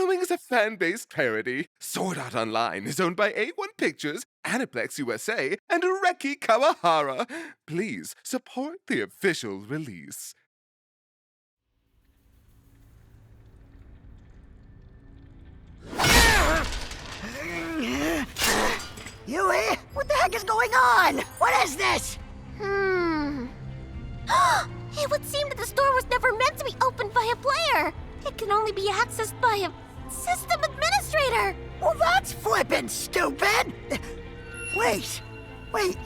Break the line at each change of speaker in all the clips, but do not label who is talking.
following is a fan-based parody. Sword Art Online is owned by A1 Pictures, Aniplex USA, and ErehcVA. Please support the official release.
Yui, what the heck is going on? What is this?
It would seem that the store was never meant to be opened by a player. It can only be accessed by a system administrator.
Well, that's flippin' stupid. Wait,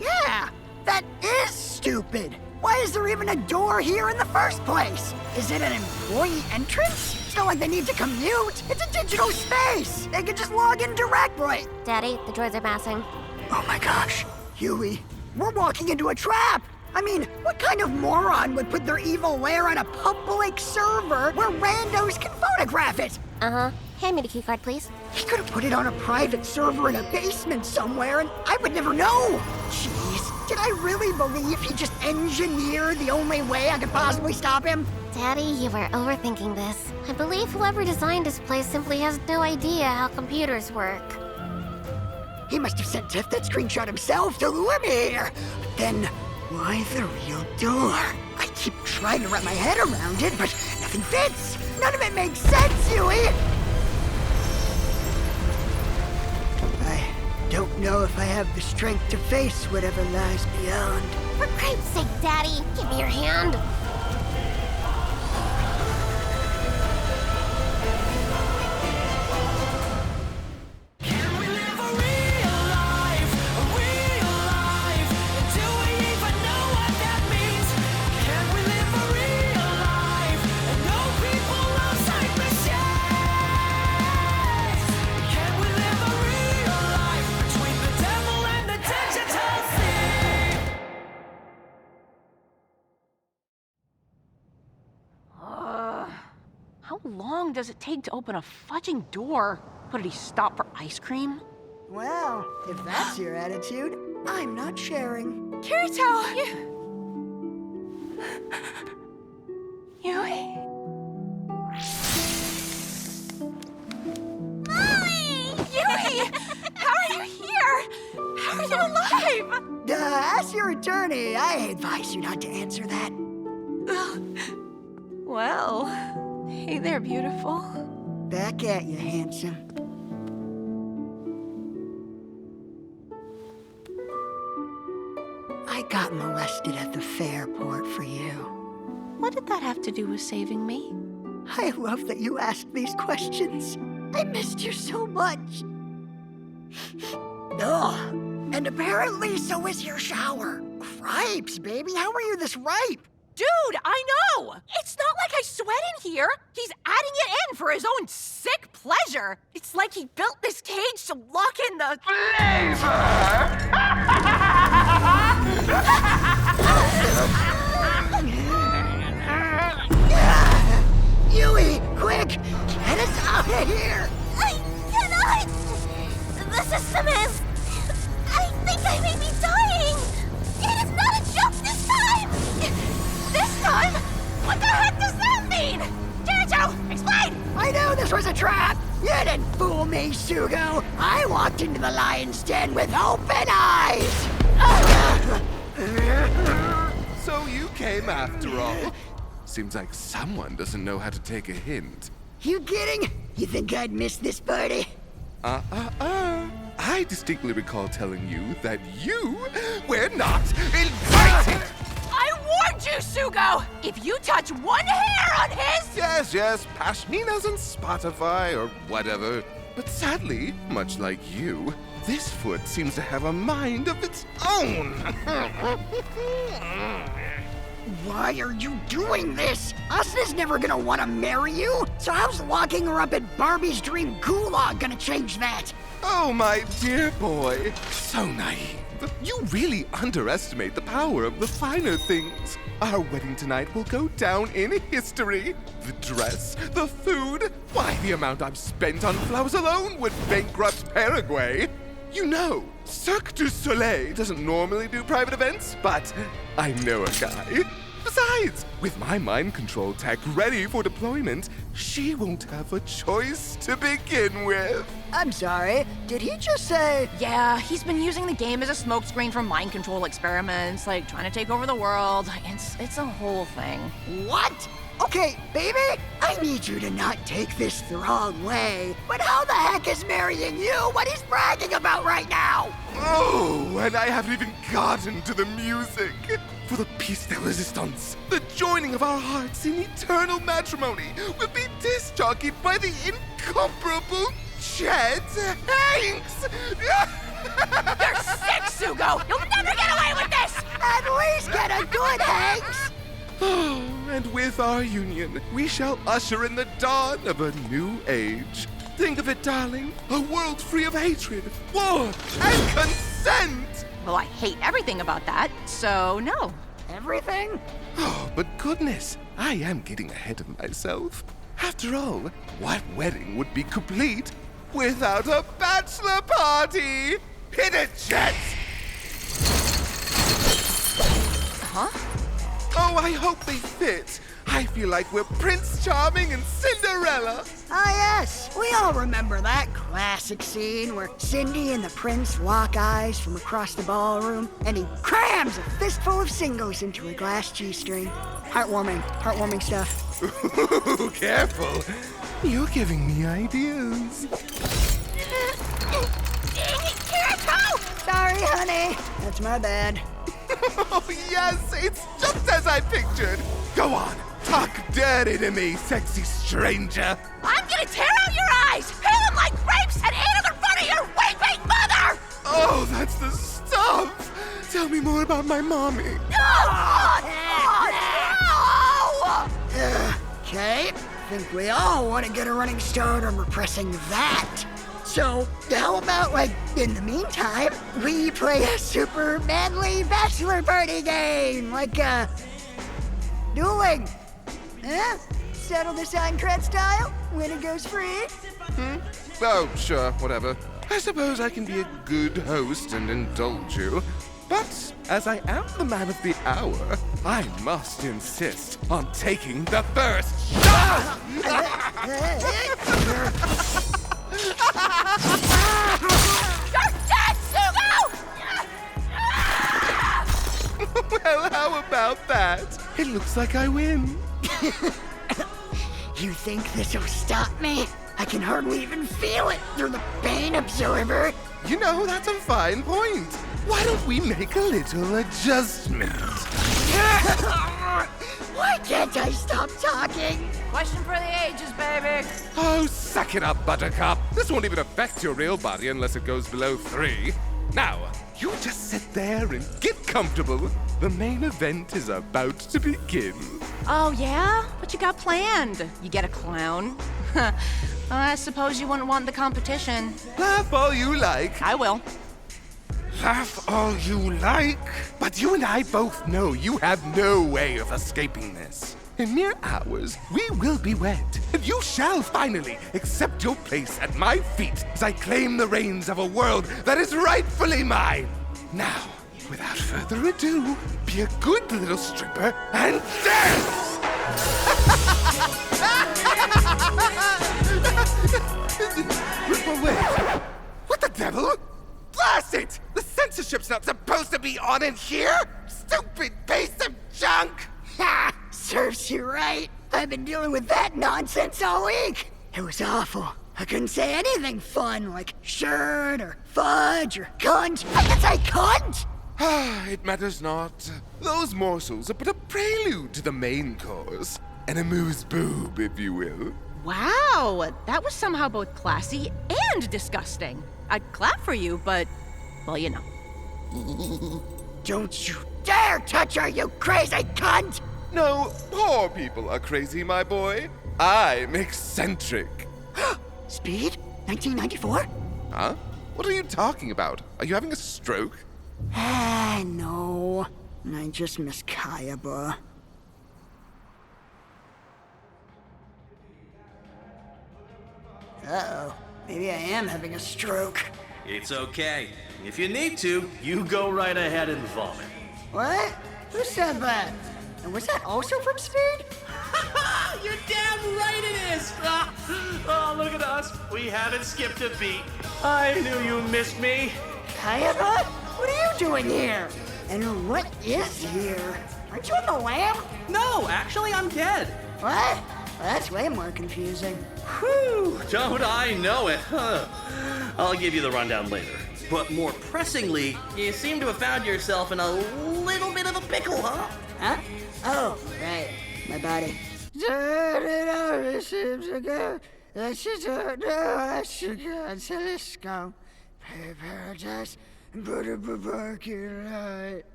yeah, that is stupid. Why is there even a door here in the first place? Is it an employee entrance? It's not like they need to commute. It's a digital space. They can just log in directly.
Daddy, the droids are passing.
Oh my gosh, Yui, we're walking into a trap. I mean, what kind of moron would put their evil lair on a public server where randos can photograph it?
Uh-huh. Hand me the keycard, please.
He could have put it on a private server in a basement somewhere and I would never know. Jeez, did I really believe he just engineered the only way I could possibly stop him?
Daddy, you were overthinking this. I believe whoever designed this place simply has no idea how computers work.
He must have sent Tiff that screenshot himself to lure me here. But then, why the real door? I keep trying to wrap my head around it, but nothing fits. None of it makes sense, Yui. I don't know if I have the strength to face whatever lies beyond.
For Christ's sake, Daddy, give me your hand.
How long does it take to open a fudging door? What, did he stop for ice cream?
Well, if that's your attitude, I'm not sharing.
Kirito! Yui?
Mommy!
Yui! How are you here? How are you alive?
Ask your attorney. I advise you not to answer that.
Well, hey there, beautiful.
Back at you, handsome. I got molested at the fairport for you.
What did that have to do with saving me?
I love that you ask these questions. I missed you so much. Ugh. And apparently so is your shower. Cripes, baby, how are you this ripe?
Dude, I know! It's not like I sweat in here. He's adding it in for his own sick pleasure. It's like he built this cage to lock in the
Yui, quick! Get us out of here!
I cannot! The system is... I think I may be dying! It is not a joke this time! This time? What the heck does that mean?
Kirito, explain!
I knew this was a trap! You didn't fool me, Sugou! I walked into the lion's den with open eyes!
So you came after all. Seems like someone doesn't know how to take a hint.
You kidding? You think I'd miss this party?
I distinctly recall telling you that you were not invited!
I warned you, Sugou! If you touch one hair on his...
Yes, Pashminas and Spotify or whatever. But sadly, much like you, this foot seems to have a mind of its own.
Why are you doing this? Asuna's never gonna want to marry you, so how's locking her up at Barbie's dream gulag gonna change that?
Oh, my dear boy. So naive. You really underestimate the power of the finer things. Our wedding tonight will go down in history. The dress, the food, why, the amount I've spent on flowers alone would bankrupt Paraguay. You know, Cirque du Soleil doesn't normally do private events, but I know a guy. Besides, with my mind control tech ready for deployment, she won't have a choice to begin with.
I'm sorry, did he just say...
Yeah, he's been using the game as a smokescreen for mind control experiments, like trying to take over the world. It's a whole thing.
What? Okay, baby, I need you to not take this the wrong way, but how the heck is marrying you what he's bragging about right now?
Oh, and I haven't even gotten to the music. For the piece de resistance, the joining of our hearts in eternal matrimony will be disc jockeyed by the incomparable Chet Hanks.
You're sick, Sugo! You'll never get away with this!
At least get a good Hanks!
Oh, and with our union, we shall usher in the dawn of a new age. Think of it, darling. A world free of hatred, war, and consent!
Well, I hate everything about that, so no.
Everything?
Oh, but goodness, I am getting ahead of myself. After all, what wedding would be complete without a bachelor party? Hit it, Jet!
Huh?
Oh, I hope they fit. I feel like we're Prince Charming and Cinderella.
Ah, yes. We all remember that classic scene where Cindy and the prince lock eyes from across the ballroom, and he crams a fistful of singles into a glass G-string. Heartwarming stuff.
Ooh, careful. You're giving me ideas.
Dang it, Kirito!
Sorry, honey. That's my bad.
Oh, yes, it's just as I pictured. Go on, talk dirty to me, sexy stranger.
I'm gonna tear out your eyes, peel them like grapes, and eat them in front of your weeping mother!
Oh, that's the stuff. Tell me more about my mommy.
No!
Okay, I think we all want to get a running start on repressing that. So, how about, like, in the meantime, we play a super manly bachelor party game, like, dueling. Huh? Settle this on cred style? Winner goes free?
Oh, sure, whatever. I suppose I can be a good host and indulge you. But as I am the man of the hour, I must insist on taking the first shot!
You're dead, Sugo!
Well, how about that? It looks like I win.
You think this'll stop me? I can hardly even feel it through the pain absorber.
You know, that's a fine point. Why don't we make a little adjustment?
Why can't I stop talking?
Question for the ages, baby.
Oh, suck it up, Buttercup. This won't even affect your real body unless it goes below 3. Now, you just sit there and get comfortable. The main event is about to begin.
Oh, yeah? What you got planned? You get a clown? I suppose you wouldn't want the competition.
Laugh all you like.
I will.
Laugh all you like. But you and I both know you have no way of escaping this. In mere hours, we will be wed, and you shall finally accept your place at my feet as I claim the reins of a world that is rightfully mine. Now, without further ado, be a good little stripper and dance! Wait, what the devil? Blast it! The censorship's not supposed to be on in here! Stupid piece of junk!
Ha! Serves you right. I've been dealing with that nonsense all week. It was awful. I couldn't say anything fun like shirt or fudge or cunt. I can say cunt!
It matters not. Those morsels are but a prelude to the main course. An amuse-boob, if you will.
Wow, that was somehow both classy and disgusting. I'd clap for you, but, well, you know.
Don't you dare touch her, you crazy cunt!
No, poor people are crazy, my boy. I'm eccentric.
Speed? 1994?
Huh? What are you talking about? Are you having a stroke?
Ah, no. I just miss Kayaba. Uh-oh. Maybe I am having a stroke.
It's okay. If you need to, you go right ahead and vomit.
What? Who said that? And was that also from Speed?
You're damn right it missed! Oh, look at us. We haven't skipped a beat. I knew you missed me.
Kayaba? What are you doing here? And what is here? Aren't you in the lab?
No, actually, I'm dead.
What? Well, that's way more confusing.
Whew, don't I know it? Huh. I'll give you the rundown later. But more pressingly, you seem to have found yourself in a little bit of a pickle, huh?
Huh? Oh, right. My body.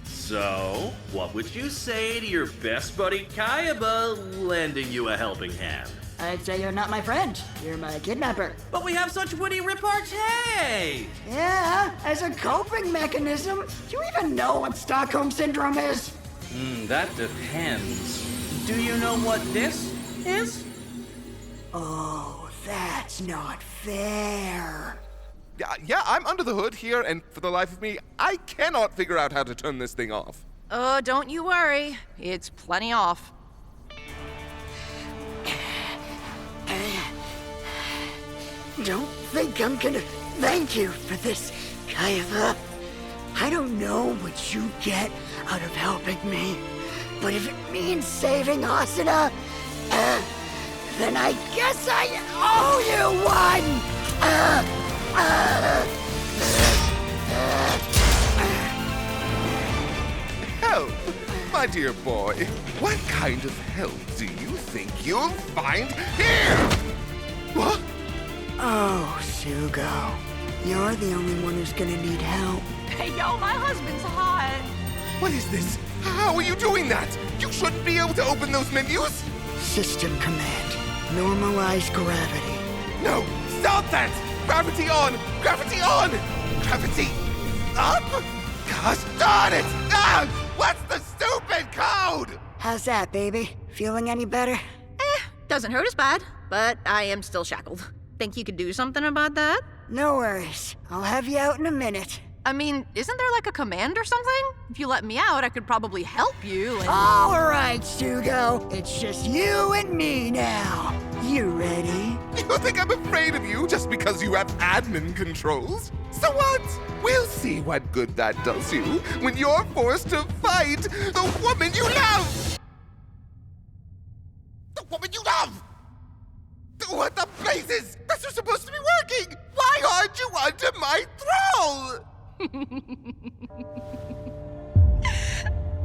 So, what would you say to your best buddy Kayaba lending you a helping hand?
I'd say you're not my friend. You're my kidnapper.
But we have such witty repartee!
Yeah, as a coping mechanism. Do you even know what Stockholm Syndrome is?
That depends. Do you know what this is?
Oh, that's not fair.
Yeah, I'm under the hood here, and for the life of me, I cannot figure out how to turn this thing off.
Oh, don't you worry. It's plenty off.
Don't think I'm gonna thank you for this, Kaiba. I don't know what you get out of helping me, but if it means saving Asuna, then I guess I owe you one!
Help! My dear boy, what kind of help do you think you'll find here? What?
Oh, Sugou. You're the only one who's gonna need help.
Hey, yo, my husband's hot.
What is this? How are you doing that? You shouldn't be able to open those menus!
System command. Normalize gravity.
No! Stop that! Gravity on! Gravity on! Gravity up? Gosh darn it! Ah! What's the stupid code?
How's that, baby? Feeling any better?
Doesn't hurt as bad, but I am still shackled. Think you could do something about that?
No worries. I'll have you out in a minute.
I mean, isn't there like a command or something? If you let me out, I could probably help you and...
All right, Sugou. It's just you and me now. You ready?
You think I'm afraid of you just because you have admin controls? So what? We'll see what good that does you when you're forced to fight the woman you love! The woman you love! What the blazes? This was supposed to be working! Why aren't you under my thrall?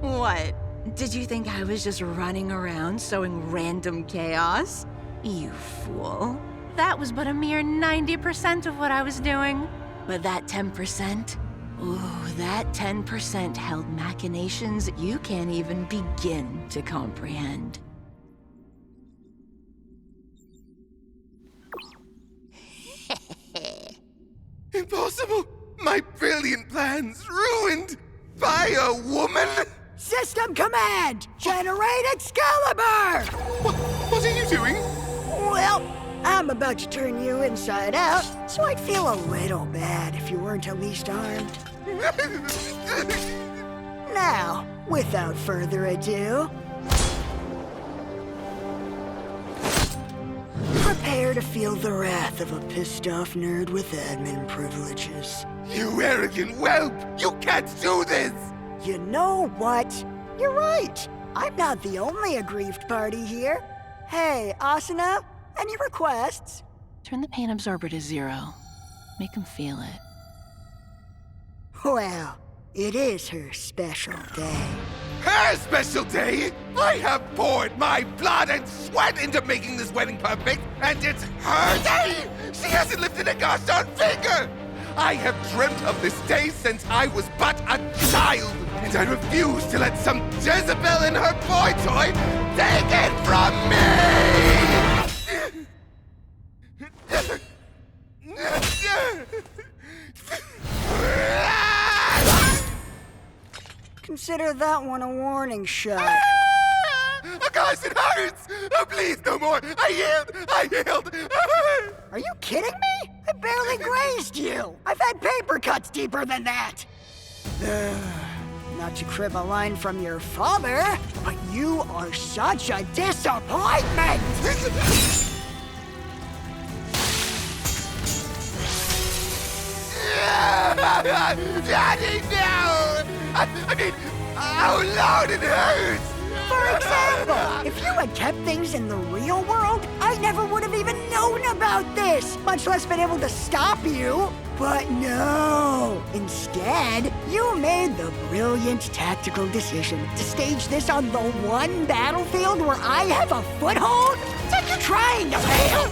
What? Did you think I was just running around sowing random chaos? You fool. That was but a mere 90% of what I was doing. But that 10%? Ooh, that 10% held machinations you can't even begin to comprehend.
Impossible! My brilliant plans ruined by a woman?
System command! Generate Excalibur!
What are you doing?
Well, I'm about to turn you inside out, so I'd feel a little bad if you weren't at least armed. Now, without further ado, prepare to feel the wrath of a pissed-off nerd with admin privileges.
You arrogant whelp! You can't do this!
You know what? You're right. I'm not the only aggrieved party here. Hey, Asuna, any requests?
Turn the pain absorber to 0. Make him feel it.
Well, it is her special day.
Her special day? I have poured my blood and sweat into making this wedding perfect, and it's her day! She hasn't lifted a gosh darn finger! I have dreamt of this day since I was but a child, and I refuse to let some Jezebel and her boy toy take it from me!
Consider that one a warning shot.
Oh gosh, it hurts! Oh please, no more! I healed!
Are you kidding me? I barely grazed you! I've had paper cuts deeper than that! not to crib a line from your father, but you are such a disappointment!
Daddy, no! I mean, how loud it hurts!
For example, if you had kept things in the real world, I never would have even known about this, much less been able to stop you. But no! Instead, you made the brilliant tactical decision to stage this on the one battlefield where I have a foothold? It's like you're trying to fail!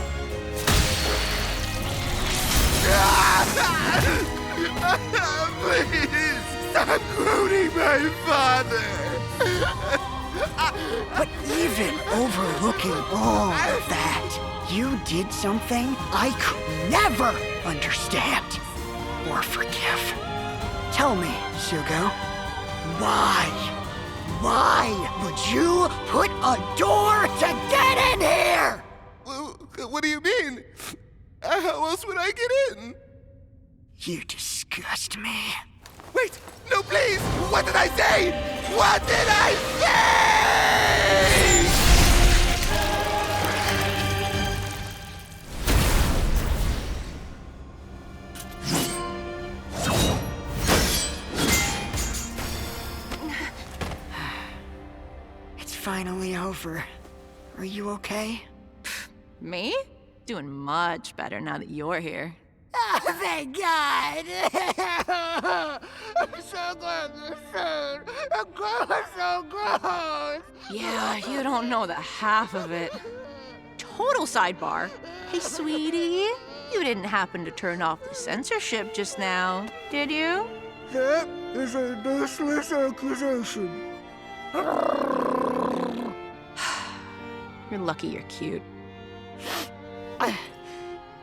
Please, stop quoting my father!
But even overlooking all of that, you did something I could never understand or forgive. Tell me, Sugo, why would you put a door to get in here?
What do you mean? How else would I get in?
You disgust me.
Wait, no, please! What did I say? What did I say?
It's finally over. Are you okay?
Me? Doing much better now that you're here.
Oh, thank God!
I'm so glad this soon. So gross.
Yeah, you don't know the half of it. Total sidebar. Hey, sweetie, you didn't happen to turn off the censorship just now, did you?
That is a baseless accusation.
You're lucky you're cute.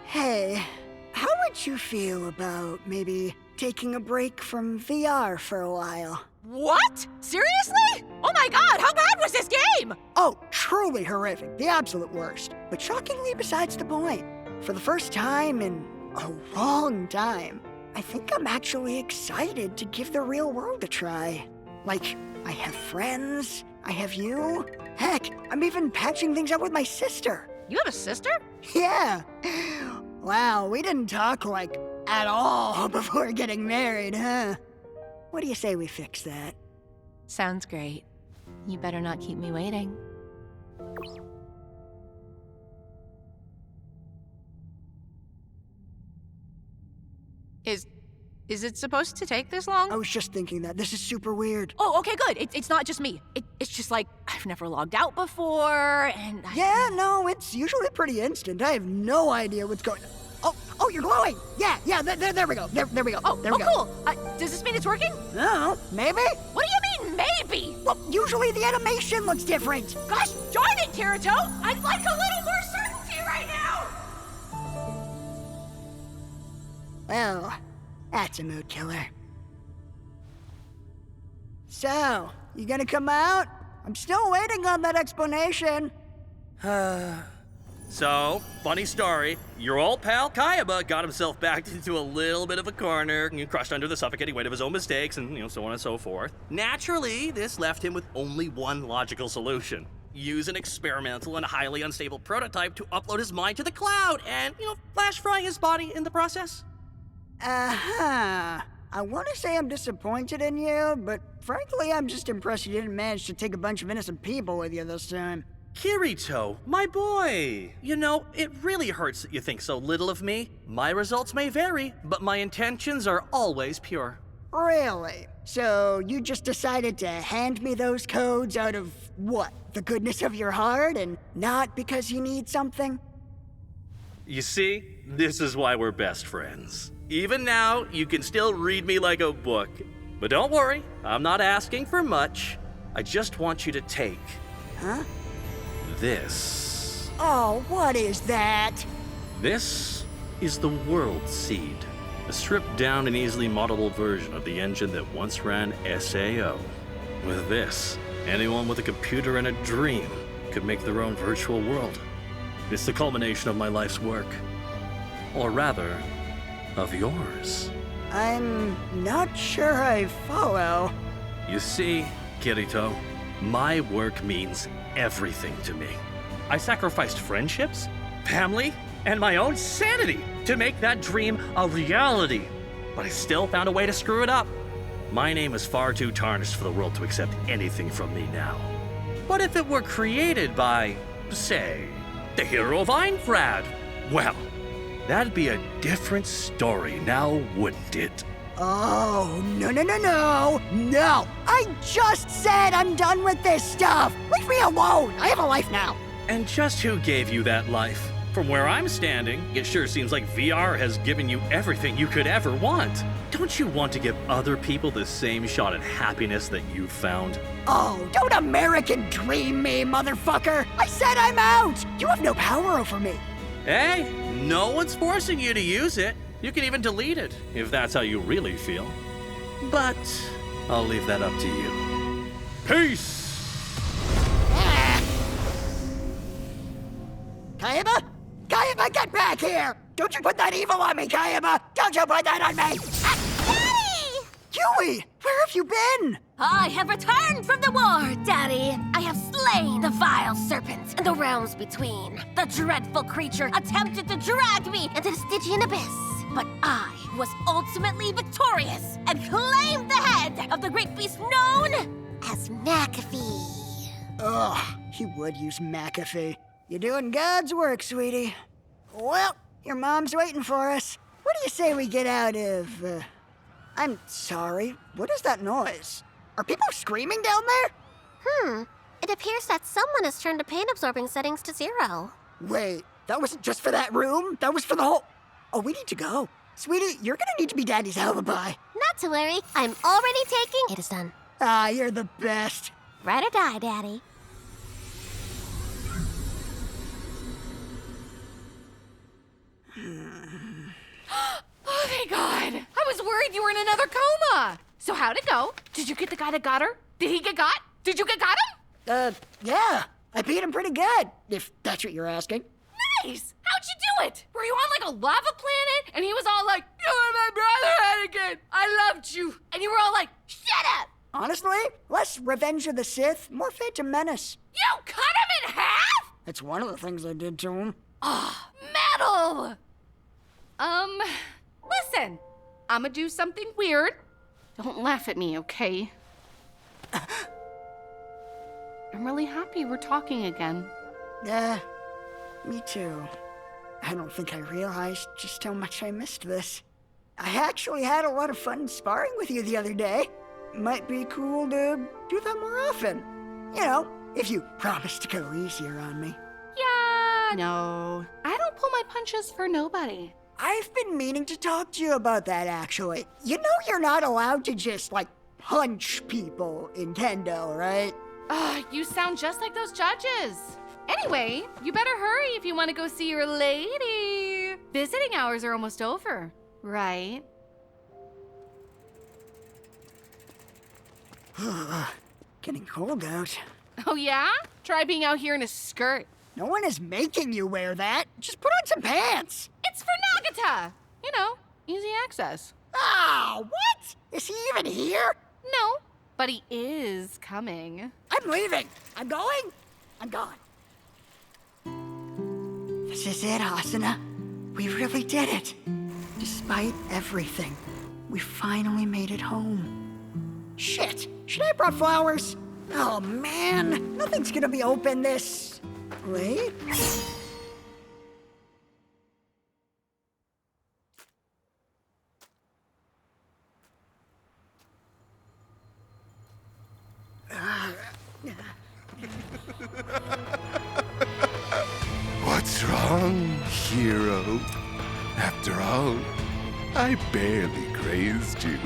Hey, how would you feel about maybe taking a break from VR for a while?
What? Seriously? Oh my god, how bad was this game?
Oh, truly horrific. The absolute worst. But shockingly besides the point. For the first time in a long time, I think I'm actually excited to give the real world a try. Like, I have friends, I have you. Heck, I'm even patching things up with my sister.
You have a sister?
Yeah. Wow, we didn't talk, like, at all before getting married, huh? What do you say we fix that?
Sounds great. You better not keep me waiting. Is it supposed to take this long?
I was just thinking that. This is super weird.
Oh, okay, good. It's not just me. It's just like, I've never logged out before, and
Yeah, no, it's usually pretty instant. I have no idea what's going on. Oh, you're glowing! Yeah, there we go. There we go. There we go.
Cool. Does this mean it's working?
No, maybe?
What do you mean, maybe?
Well, usually the animation looks different.
Gosh darn it, Kirito! I'd like a little more certainty right now!
Well, that's a mood killer. So, you gonna come out? I'm still waiting on that explanation.
So, funny story. Your old pal Kayaba got himself backed into a little bit of a corner, crushed under the suffocating weight of his own mistakes, and so on and so forth. Naturally, this left him with only one logical solution. Use an experimental and highly unstable prototype to upload his mind to the cloud and, flash fry his body in the process.
Uh-huh. I want to say I'm disappointed in you, but frankly, I'm just impressed you didn't manage to take a bunch of innocent people with you this time.
Kirito, my boy. It really hurts that you think so little of me. My results may vary, but my intentions are always pure.
Really? So you just decided to hand me those codes out of, what, the goodness of your heart, and not because you need something?
You see, this is why we're best friends. Even now, you can still read me like a book. But don't worry, I'm not asking for much. I just want you to take...
Huh?
This.
Oh, what is that?
This is the World Seed, a stripped down and easily moddable version of the engine that once ran SAO. With this, anyone with a computer and a dream could make their own virtual world. It's the culmination of my life's work. Or rather, of yours.
I'm not sure I follow.
You see, Kirito, my work means everything to me. I sacrificed friendships, family, and my own sanity to make that dream a reality. But I still found a way to screw it up. My name is far too tarnished for the world to accept anything from me now. But if it were created by, say, the hero of Einfrad, well, that'd be a different story now, wouldn't it?
Oh, no. No! I just said I'm done with this stuff! Leave me alone! I have a life now!
And just who gave you that life? From where I'm standing, it sure seems like VR has given you everything you could ever want. Don't you want to give other people the same shot at happiness that you've found?
Oh, don't American dream me, motherfucker! I said I'm out! You have no power over me!
Hey, no one's forcing you to use it. You can even delete it, if that's how you really feel. But I'll leave that up to you. Peace!
Kayaba? Kayaba, get back here! Don't you put that evil on me, Kayaba! Don't you put that on me!
Daddy!
Yui, where have you been?
I have returned from the war, Daddy. I have slain the vile serpent and the realms between. The dreadful creature attempted to drag me into the Stygian abyss. But I was ultimately victorious and claimed the head of the great beast known as McAfee.
Ugh, he would use McAfee. You're doing God's work, sweetie. Well, your mom's waiting for us. What do you say we get out of, I'm sorry, what is that noise? Are people screaming down there?
It appears that someone has turned the pain absorbing settings to 0.
Wait, that wasn't just for that room? That was for the whole... Oh, we need to go. Sweetie, you're gonna need to be Daddy's alibi.
Not to worry, I'm already taking... It is done.
Ah, you're the best.
Ride or die, Daddy.
Oh, thank God. I was worried you were in another coma. So how'd it go? Did you get the guy that got her? Did he get got? Did you get got him?
Yeah. I beat him pretty good, if that's what you're asking.
Nice. How'd you do it? Were you on like a lava planet? And he was all like, "You are my brother, Anakin. I loved you." And you were all like, "Shut up."
Honestly, less Revenge of the Sith, more Phantom Menace.
You cut him in half?
That's one of the things I did to him.
Oh, metal. Listen. I'ma do something weird. Don't laugh at me, okay? I'm really happy we're talking again.
Yeah, me too. I don't think I realized just how much I missed this. I actually had a lot of fun sparring with you the other day. Might be cool to do that more often. You know, if you promise to go easier on me.
Yeah, no. I don't pull my punches for nobody.
I've been meaning to talk to you about that, actually. You know you're not allowed to just, like, punch people in Kendo, right?
You sound just like those judges. Anyway, you better hurry if you want to go see your lady. Visiting hours are almost over, right?
Getting cold out.
Oh yeah? Try being out here in a skirt.
No one is making you wear that. Just put on some pants.
It's for Nagata. You know, easy access.
Ah, what? Is he even here?
No, but he is coming.
I'm leaving. I'm going. I'm gone. This is it, Asuna. We really did it. Despite everything, we finally made it home. Shit, should I have brought flowers? Oh man, nothing's gonna be open this late.
What's wrong, hero? After all, I barely grazed you.